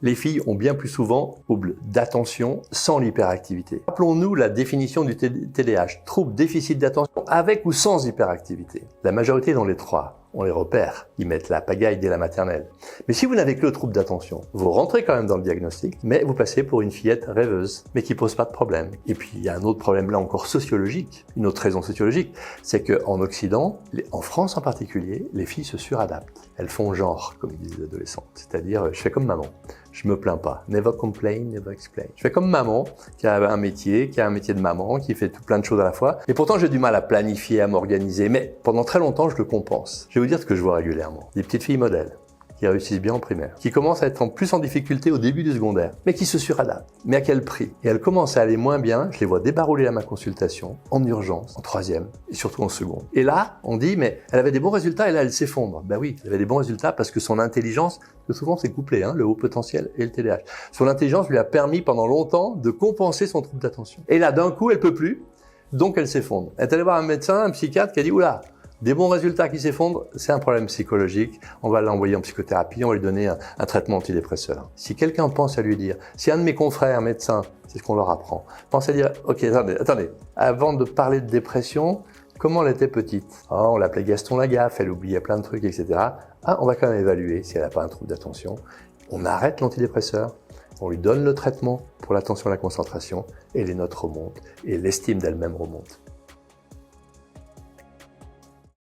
Les filles ont bien plus souvent troubles d'attention sans l'hyperactivité. Rappelons-nous la définition du TDAH, trouble déficit d'attention avec ou sans hyperactivité. La majorité dans les trois. On les repère, ils mettent la pagaille dès la maternelle. Mais si vous n'avez que le trouble d'attention, vous rentrez quand même dans le diagnostic, mais vous passez pour une fillette rêveuse, mais qui pose pas de problème. Et puis il y a un autre problème là encore sociologique, une autre raison sociologique, c'est qu'en Occident, en France en particulier, les filles se suradaptent. Elles font genre, comme disent les adolescentes, c'est-à-dire je fais comme maman. Je me plains pas. Never complain, never explain. Je fais comme maman, qui a un métier de maman, qui fait tout plein de choses à la fois. Et pourtant, j'ai du mal à planifier, à m'organiser. Mais pendant très longtemps, je le compense. Je vais vous dire ce que je vois régulièrement. Des petites filles modèles qui réussissent bien en primaire, qui commencent à être plus en difficulté au début du secondaire, mais qui se suradaptent. Mais à quel prix? Et elles commencent à aller moins bien, je les vois débarrouler à ma consultation, en urgence, en troisième, et surtout en seconde. Et là, on dit, mais elle avait des bons résultats, et là, elle s'effondre. Ben oui, elle avait des bons résultats parce que son intelligence, souvent c'est couplé, le haut potentiel et le TDAH. Son intelligence lui a permis pendant longtemps de compenser son trouble d'attention. Et là, d'un coup, elle peut plus, donc elle s'effondre. Elle est allée voir un médecin, un psychiatre qui a dit, oula, des bons résultats qui s'effondrent, c'est un problème psychologique. On va l'envoyer en psychothérapie, on va lui donner un traitement antidépresseur. Si quelqu'un pense à lui dire, si un de mes confrères médecins, c'est ce qu'on leur apprend, pense à dire, ok, attendez, avant de parler de dépression, comment elle était petite? On l'appelait Gaston Lagaffe, elle oubliait plein de trucs, etc. On va quand même évaluer si elle n'a pas un trouble d'attention. On arrête l'antidépresseur, on lui donne le traitement pour l'attention et la concentration, et les notes remontent, et l'estime d'elle-même remonte.